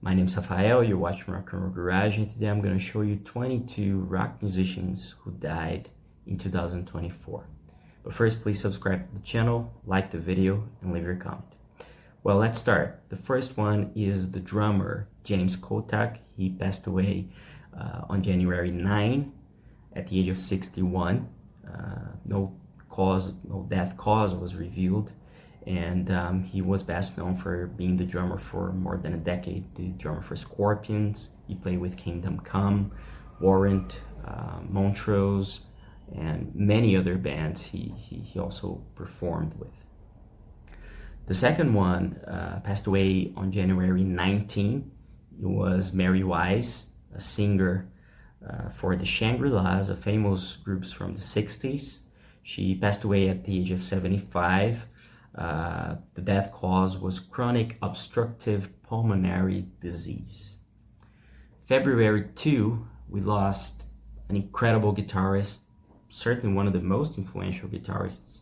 My name is Rafael, you're watching Rock and Roll Garage, and today I'm going to show you 22 rock musicians who died in 2024. But first, please subscribe to the channel, like the video, and leave your comment. Well, let's start. The first one is the drummer, James Kottak. He passed away on January 9 at the age of 61. No death cause was revealed. And he was best known for being the drummer for more than a decade, the drummer for Scorpions. He played with Kingdom Come, Warrant, Montrose, and many other bands he also performed with. The second one passed away on January 19. It was Mary Wise, a singer for the Shangri-Las, a famous groups from the 60s. She passed away at the age of 75. The death cause was chronic obstructive pulmonary disease. February 2, we lost an incredible guitarist, certainly one of the most influential guitarists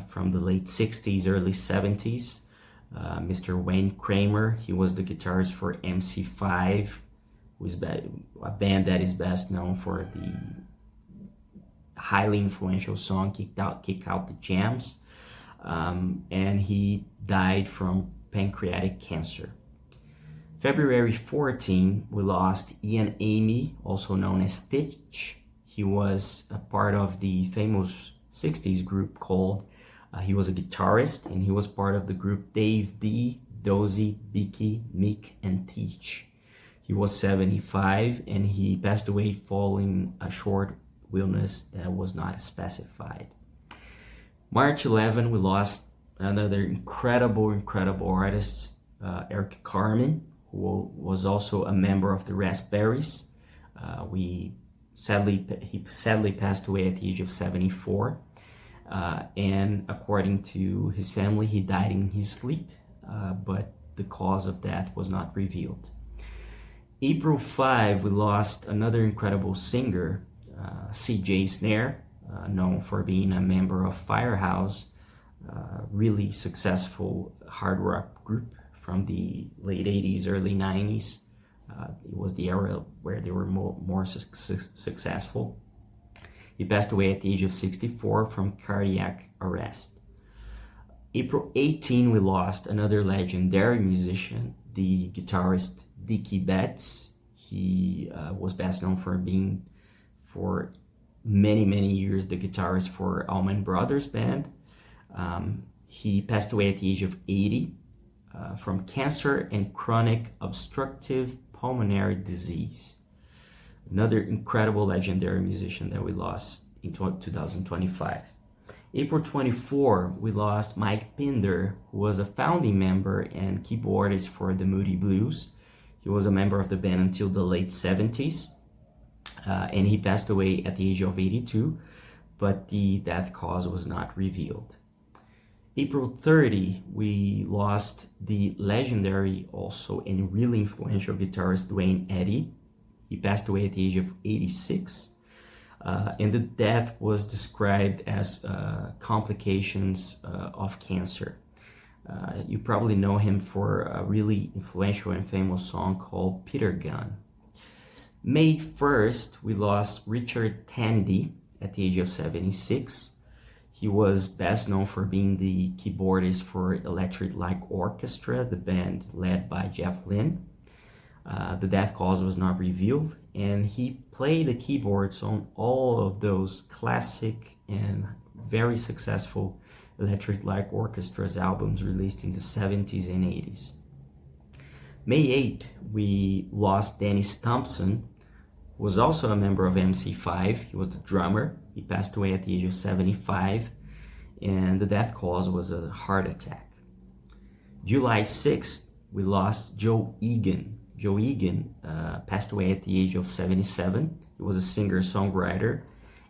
from the late 60s, early 70s, Mr. Wayne Kramer. He was the guitarist for MC5, who is a band that is best known for the highly influential song Kick Out the Jams. And he died from pancreatic cancer. February 14, we lost Ian Amy, also known as Stitch. He was a part of the famous 60s group called, he was a guitarist, and he was part of the group Dave B, Dozy, Dicky, Mick, and Teach. He was 75, and he passed away following a short illness that was not specified. March 11, we lost another incredible artist, Carmen, who was also a member of the Raspberries. He sadly passed away at the age of 74. And according to his family, he died in his sleep, but the cause of death was not revealed. April 5, we lost another incredible singer, CJ Snare, known for being a member of Firehouse, really successful hard rock group from the late 80s, early 90s. It was the era where they were more successful. He passed away at the age of 64 from cardiac arrest. April 18, we lost another legendary musician, the guitarist Dicky Bets. He was best known for being for many years the guitarist for Allman Brothers Band. He passed away at the age of 80 from cancer and chronic obstructive pulmonary disease. Another incredible legendary musician that we lost in 2025. April 24, we lost Mike Pender, who was a founding member and keyboardist for the Moody Blues. He was a member of the band until the late 70s. And he passed away at the age of 82, but the death cause was not revealed. April 30, we lost the legendary also and really influential guitarist Dwayne Eddie. He passed away at the age of 86, and the death was described as complications of cancer. You probably know him for a really influential and famous song called Peter Gunn. May 1st, we lost Richard Tandy at the age of 76. He was best known for being the keyboardist for Electric Light Orchestra, the band led by Jeff Lynne. The death cause was not revealed, and he played the keyboards on all of those classic and very successful Electric Light Orchestra's albums released in the 70s and 80s. May 8, we lost Denny Thompson, who was also a member of MC5. He was the drummer. He passed away at the age of 75, and the death cause was a heart attack. July 6th, we lost Joe Eagan. Joe Eagan passed away at the age of 77. He was a singer-songwriter,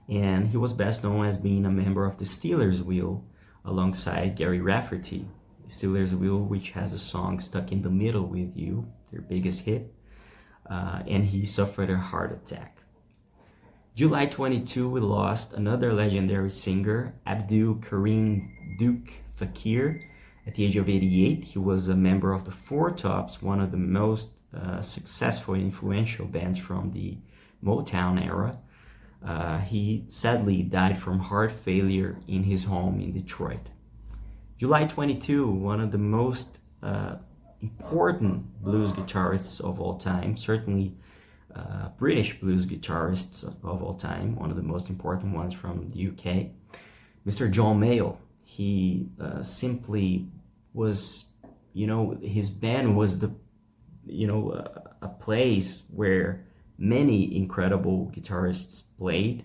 and he was best known as being a member of the Steelers Wheel alongside Gary Rafferty. Steelers Wheel, which has a song Stuck in the Middle with You, their biggest hit, and he suffered a heart attack. July 22, we lost another legendary singer, Abdu Karim Duke Fakir. At the age of 88, he was a member of the Four Tops, one of the most successful and influential bands from the Motown era. He sadly died from heart failure in his home in Detroit. July 22, one of the most important blues guitarists of all time, certainly British blues guitarists of all time, one of the most important ones from the UK, Mr. John Mayall. He simply was, his band was a place where many incredible guitarists played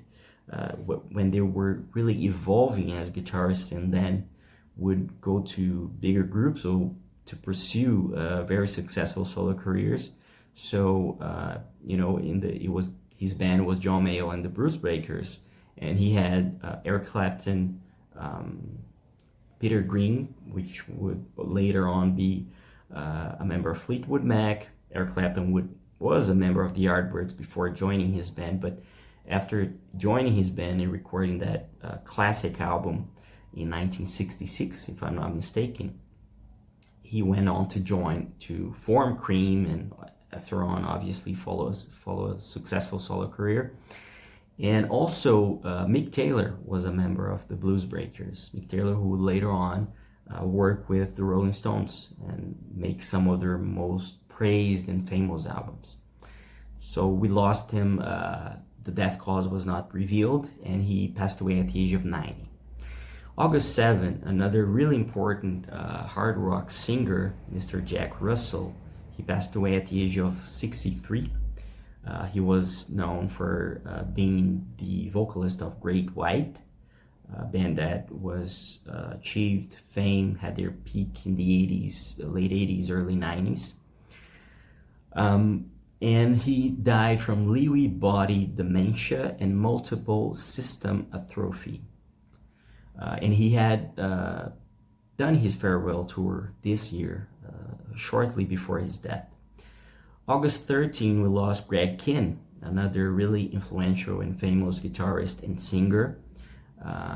when they were really evolving as guitarists, and then would go to bigger groups or to pursue very successful solo careers. So his band was John Mayall and the Bruce Breakers, and he had Eric Clapton, Peter Green, which would later on be a member of Fleetwood Mac. Eric Clapton was a member of the Yardbirds before joining his band, but after joining his band and recording that classic album in 1966, if I'm not mistaken, he went on to form Cream, and after on obviously follow a successful solo career. And also Mick Taylor was a member of the Blues Breakers. Mick Taylor, who would later on work with the Rolling Stones and make some of their most praised and famous albums. So we lost him. The death cause was not revealed, and he passed away at the age of 90. August 7, another really important hard rock singer, Mr. Jack Russell. He passed away at the age of 63. He was known for being the vocalist of Great White, a band that was achieved fame, had their peak in the 80s, late 80s, early 90s. And he died from Lewy body dementia and multiple system atrophy. And he had done his farewell tour this year, shortly before his death. August 13, we lost Greg Kihn, another really influential and famous guitarist and singer.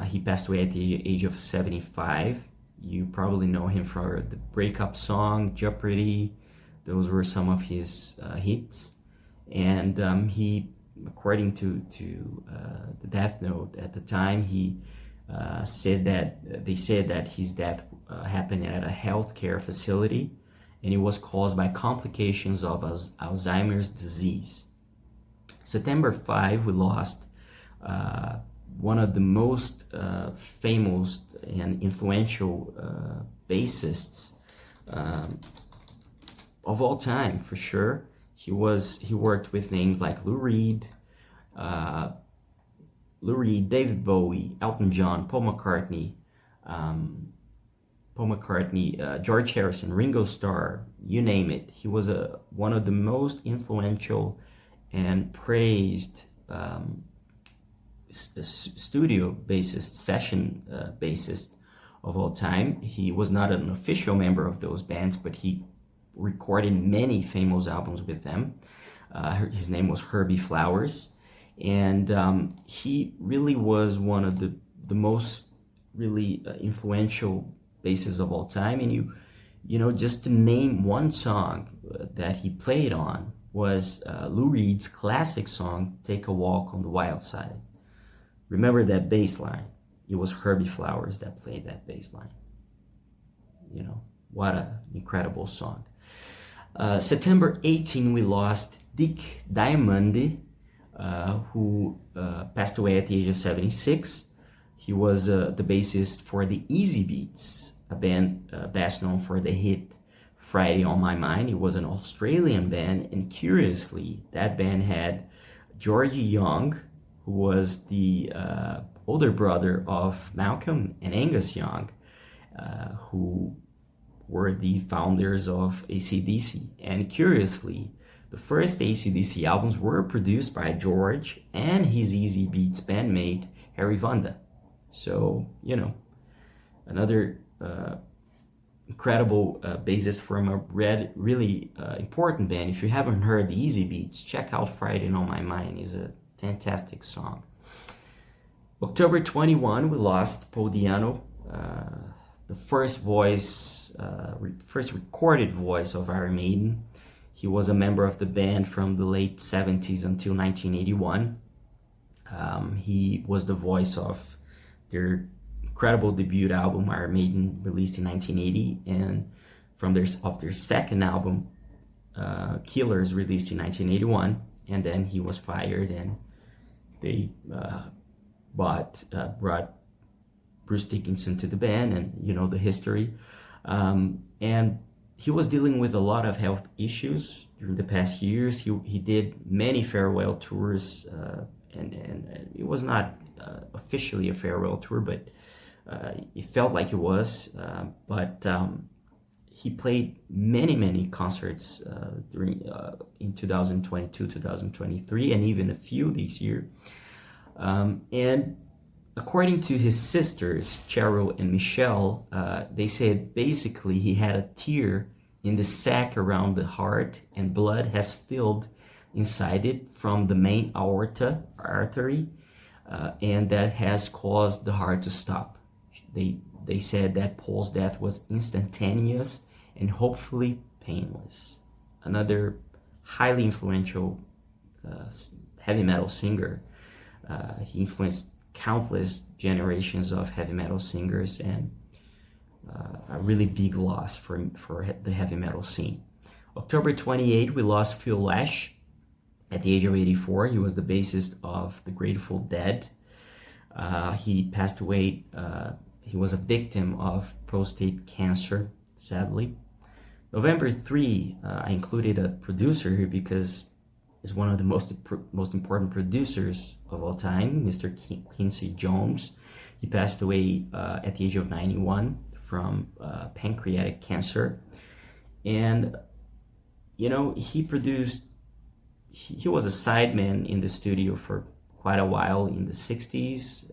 He passed away at the age of 75. You probably know him for the breakup song, Jeopardy. Those were some of his hits. And he, according to the death note at the time, he they said that his death happened at a healthcare facility, and it was caused by complications of Alzheimer's disease. September 5, we lost one of the most famous and influential bassists of all time, for sure. He worked with names like Lou Reed, David Bowie, Elton John, Paul McCartney, George Harrison, Ringo Starr, you name it. He was one of the most influential and praised studio bassist, session bassist of all time. He was not an official member of those bands, but he recorded many famous albums with them. His name was Herbie Flowers, and he really was one of the most really influential bassists of all time. And you know, just to name one song that he played on was Lou Reed's classic song, Take a Walk on the Wild Side. Remember that bass line. It was Herbie Flowers that played that bass line. You know, what an incredible song. September 18, we lost Dick Diamond, who passed away at the age of 76. He was the bassist for the Easy Beats, a band best known for the hit Friday on My Mind. It was an Australian band, and curiously, that band had Georgie Young, who was the older brother of Malcolm and Angus Young, who were the founders of AC/DC. And curiously, the first AC/DC albums were produced by George and his Easy Beats bandmate, Harry Vanda. So, you know, another incredible bassist from a really important band. If you haven't heard the Easy Beats, check out Friday on My Mind. It's a fantastic song. October 21, we lost Paul Di'Anno, the first recorded voice of Iron Maiden. He was a member of the band from the late 70s until 1981. He was the voice of their incredible debut album, Iron Maiden, released in 1980, and from their second album, Killers, released in 1981. And then he was fired, and they brought Bruce Dickinson to the band, and you know the history. And he was dealing with a lot of health issues during the past years. He did many farewell tours, and it was not officially a farewell tour, but it felt like it was. But he played many concerts during in 2022, 2023, and even a few this year. And according to his sisters, Cheryl and Michelle, they said basically he had a tear in the sac around the heart, and blood has filled inside it from the main aorta artery, and that has caused the heart to stop. They said that Paul's death was instantaneous and hopefully painless. Another highly influential heavy metal singer. He influenced countless generations of heavy metal singers, and a really big loss for the heavy metal scene. October 28, we lost Phil Lesh at the age of 84. He was the bassist of the Grateful Dead. He passed away. He was a victim of prostate cancer, sadly. November 3, I included a producer here because he's one of the most important producers of all time, Mr. Quiny Jones. He passed away at the age of 91 from pancreatic cancer. And, you know, he was a sideman in the studio for quite a while in the 60s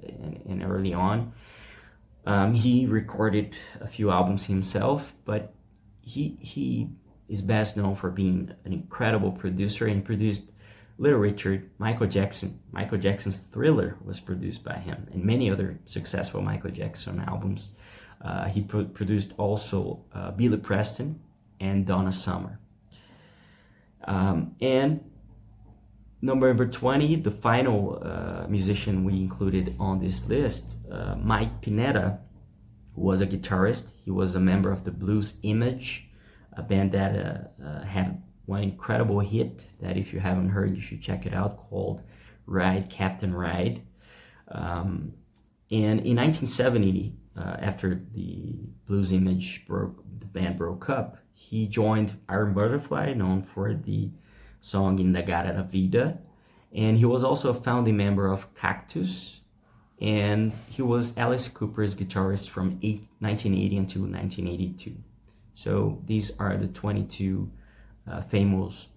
and early on. He recorded a few albums himself, but he is best known for being an incredible producer, and produced Little Richard, Michael Jackson. Michael Jackson's Thriller was produced by him, and many other successful Michael Jackson albums. He produced also Billy Preston and Donna Summer. And November 20, the final musician we included on this list, Mike Pinetta, was a guitarist. He was a member of the Blues Image, a band that had one incredible hit that if you haven't heard, you should check it out, called Ride, Captain Ride. And in 1970, after the Blues Image the band broke up, he joined Iron Butterfly, known for the song Indagare da Vida. And he was also a founding member of Cactus, and he was Alice Cooper's guitarist from 1980 until 1982. So these are the 22 famous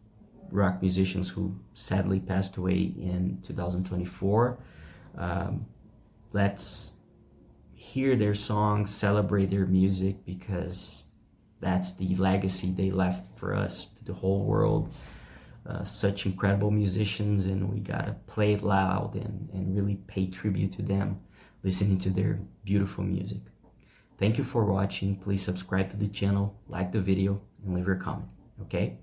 rock musicians who sadly passed away in 2024. Let's hear their songs, celebrate their music, because that's the legacy they left for us, to the whole world. Such incredible musicians, and we gotta play it loud and really pay tribute to them, listening to their beautiful music. Thank you for watching. Please subscribe to the channel, like the video, and leave your comment, okay?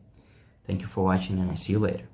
Thank you for watching, and I'll see you later.